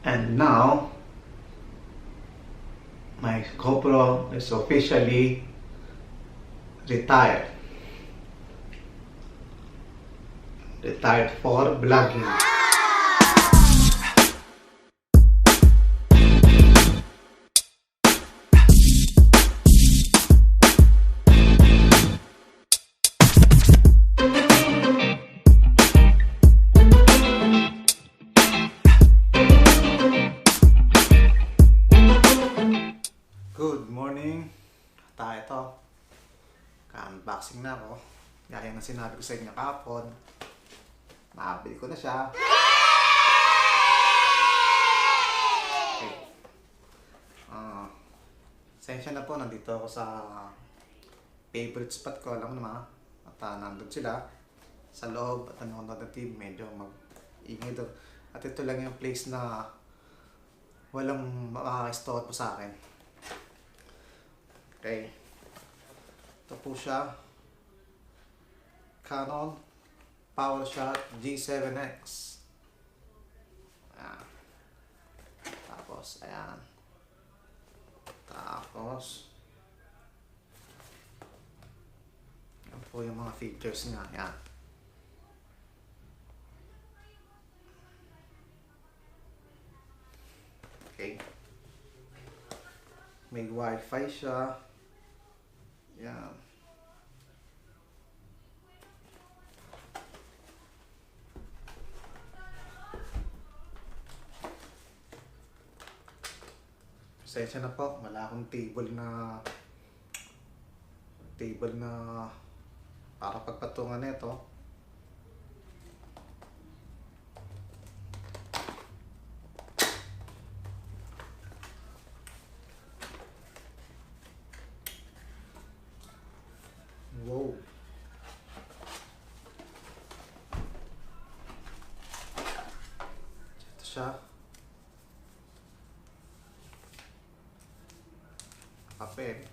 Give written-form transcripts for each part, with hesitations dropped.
And now, my GoPro is officially retired. Retired for vlogging. Good morning. Ito. Ka-unboxing na ako. Gaya ng sinabi ko sa inyo kahapon. Nakabili ko na siya. Okay. Sensya na po, nandito ako sa favorite spot ko. Alam mo naman. At nandun sila sa loob at nanonood ng TV. Medyo mag-ingay doon. At ito lang yung place na walang makaka-store po sa akin. Okay. Ito po siya. Canon PowerShot G7X. Ayan. Tapos, ayan. Tapos, yan po yung mga features niya. Ayan. Okay. May Wi-Fi siya. Yan. Pasensya na po, wala akong table na para pagpatungan nito. Wow. Ito siya. Papel.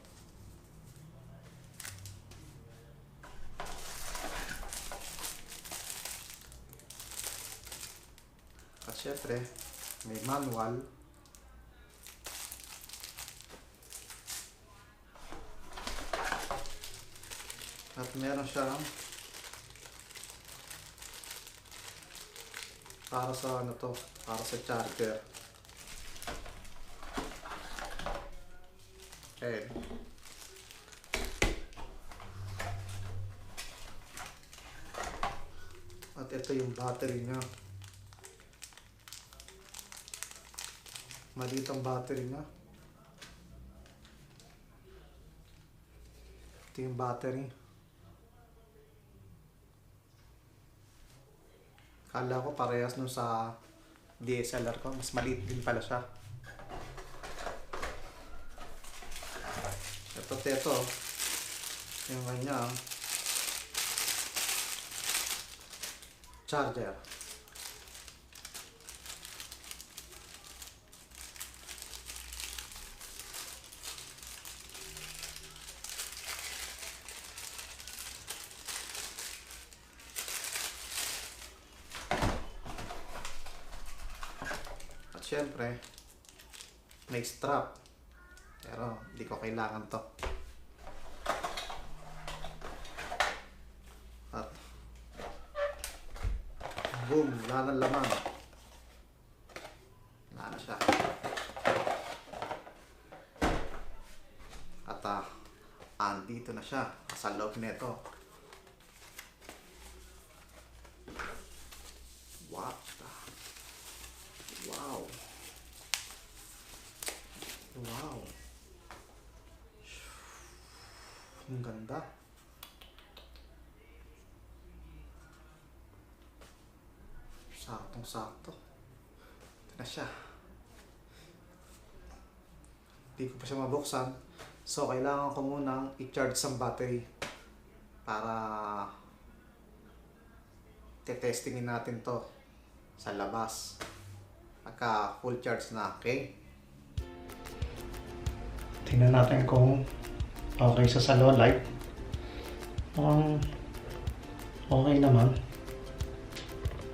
At syempre, may manual. At meron siyang para sa ano to, para sa charger. Okay. At ito yung battery niya. Maliit ang battery niya. Ito yung battery. Kala ko parehas nung sa DSLR ko. Mas maliit din pala siya. Ito. Yung kanya charger. Siyempre, may strap. Pero, hindi ko kailangan to. At, boom, wala nang laman. Wala na siya. At, andito na siya. Sa loob nito. Wow. Wow. Wow. Ang ganda. Saktong-sakto. Ito na siya. Hindi ko pa siya mabuksan. So, kailangan ko munang i-charge ang battery para testingin natin to sa labas. Pagka full charge na, okay? Tingnan natin kung okay sa low light. Okay naman.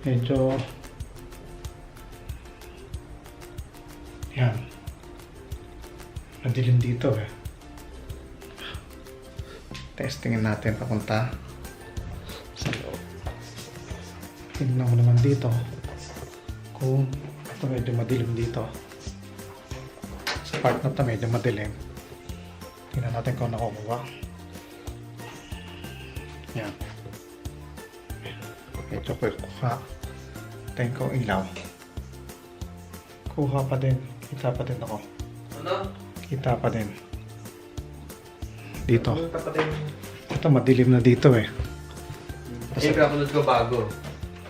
Medyo Yan. Madilim dito eh. Testingin natin papunta sa loob. Tingnan mo naman dito kung ito medyo madilim dito. Sa part na ito medyo madilim. Tingnan natin kung nakukuha. Yan. Medyo kuha. Tingnan ko ilaw. Kuha pa din. Kita pa din ako. Ano? Kita pa din. Dito. Ano kapatid? Ito madilim na dito eh. Eh, kapatid ko bago.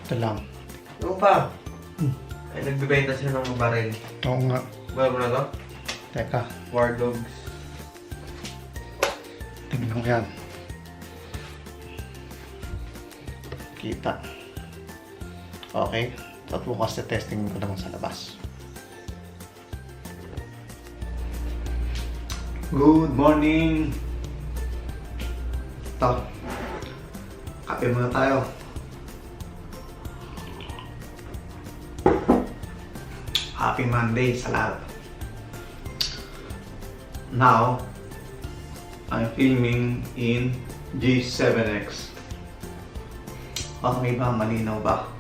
Ito lang. Ano pa? Ay, nagbibenta siya ng baril. Oo nga. Bago na to? Teka. War Dogs. Tingnan ko yan. Kita. Okay. At bukas na testing ko naman sa labas. Good morning! Ito. Kape muna tayo. Happy Monday sa lahat. Now, I'm filming in G7X. Okay ba? Malinaw ba?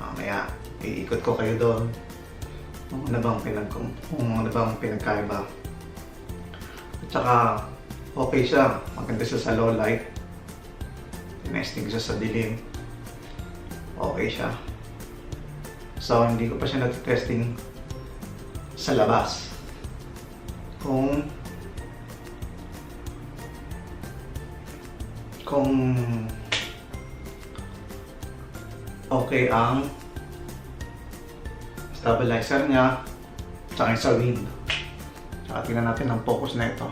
Mamaya, iikot ko kayo doon. Kung ano bang pinagkaiba. At saka, okay siya. Maganda siya sa low light. Tinesting siya sa dilim. Okay siya. So, hindi ko pa siya natitesting sa labas. Kung okay ang stabilizer niya tsaka sa wind. Tsaka tingnan natin ang focus na ito.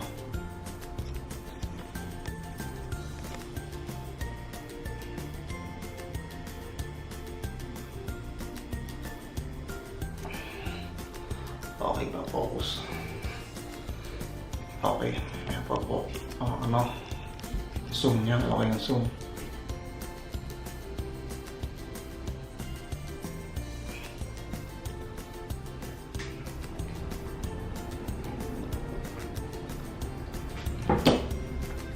Okay ba focus? Okay. Ayan po. Zoom niya. Okay yung zoom.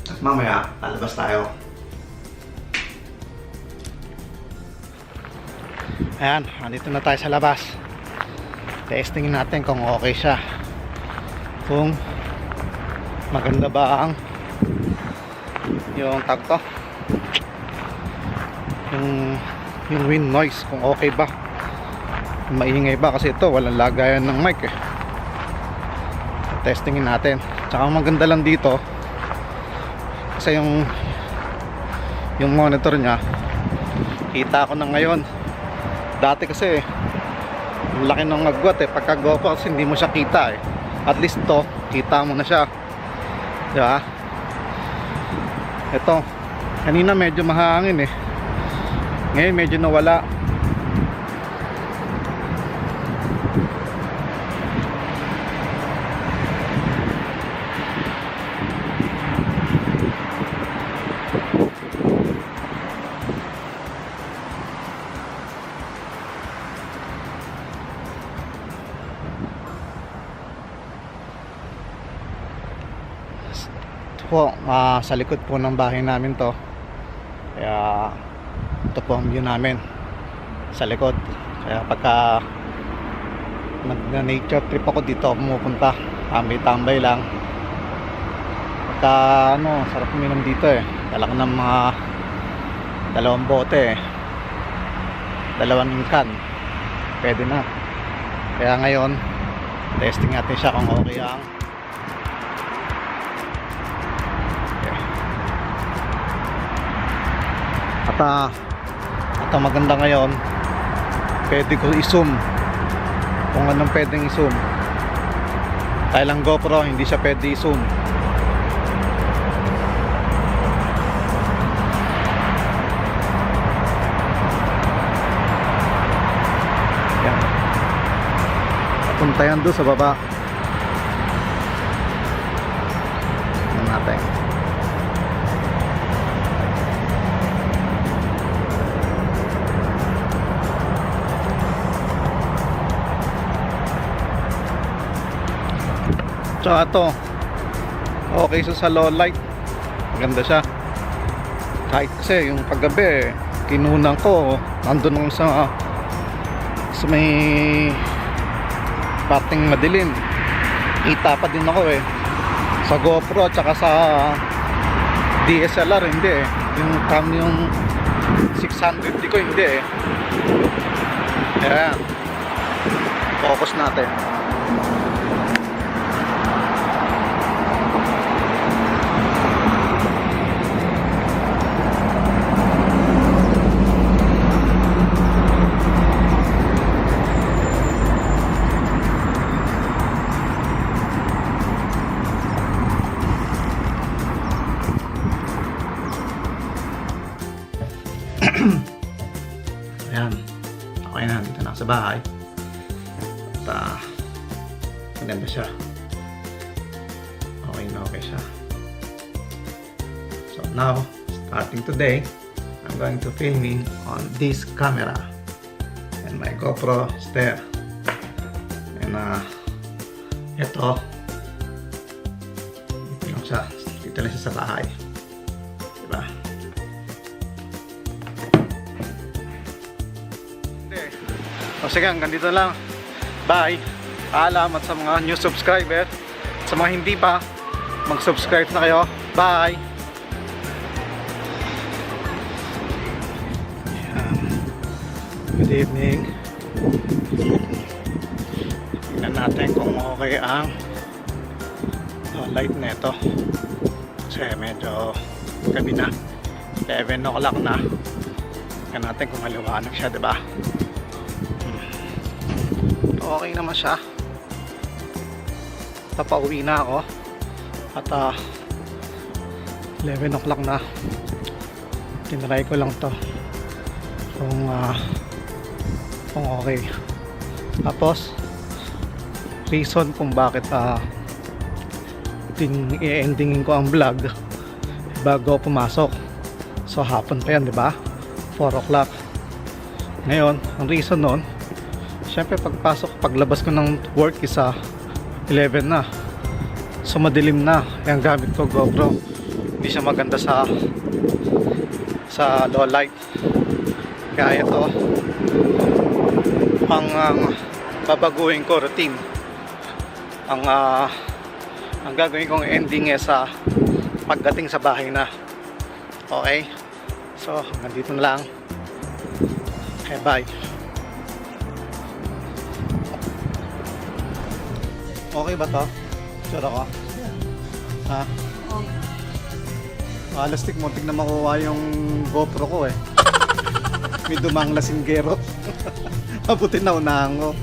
At mamaya, lalabas tayo. Ayan, nandito na tayo sa labas. Testingin natin kung okay siya. Kung maganda ba ang yung tagto. Yung wind noise, kung okay ba. Maingay ba kasi ito, walang lagayan ng mic eh. Testingin natin. Tsaka maganda lang dito kasi yung monitor niya kita ko na ngayon. Dati kasi ang laki ng agwat eh, pagka GoPro kasi hindi mo siya kita eh. At least to kita mo na siya, diba? Ito kanina medyo mahangin eh, ngayon medyo nawala. Po, sa likod po ng bahay namin to, kaya ito po ang view namin sa likod. Kaya pagka nag-nature trip ako dito pumupunta, tambay-tambay lang. Pagka sarap uminom dito eh. Dala ko ng mga 2 bote eh, 2 can, pwede na. Kaya ngayon testing natin siya kung okay ang at maganda ngayon, pwede ko i-zoom kung anong pwedeng i-zoom. Kaya lang GoPro hindi siya pwede i-zoom. Yan. Papunta yan doon sa baba. Yan natin. Tsaka to, okay siya sa low light. Maganda siya. Kahit kasi yung paggabi, kinunan ko, nandun lang sa may parting madilim. Kita pa din ako eh. Sa GoPro at saka sa DSLR hindi eh. Yung 650 ko hindi eh. Ayan. Focus natin. Ayan. Okay na, dito na ako sa bahay. At maganda siya. Okay na okay siya. So now, starting today, I'm going to filming on this camera. And my GoPro is there. And ito, dito lang siya. Dito lang siya sa bahay. Diba? O sige, hanggang dito lang. Bye. Paalam at sa mga new subscriber. Sa mga hindi pa, mag-subscribe na kayo. Bye. Ayan. Good evening. Tingnan natin kung okay ang light na ito. Kasi medyo gabi na. 11 o'clock na. Tingnan natin kung maliwanag siya, diba? Okay naman siya. Papauwi na ako. At 11 o'clock na. Tinry ko lang to kung okay. Tapos reason kung bakit i-endingin ko ang vlog bago pumasok. So hapon pa yan, diba? 4 o'clock. Ngayon, ang reason nun, syempre paglabas ko ng work is 11 na. So madilim na. Yung gamit ko GoPro, hindi siya maganda sa low light. Kaya ito ang babaguhin ko routine. Ang gagawin kong ending sa pagdating sa bahay na. Okay? So hanggang dito na lang. Okay, bye. Okay ba to? Sure ako? Ha? Alastik mo, tignan makuha yung GoPro ko eh. May dumang lasinggero. Mabuti na unahan ko.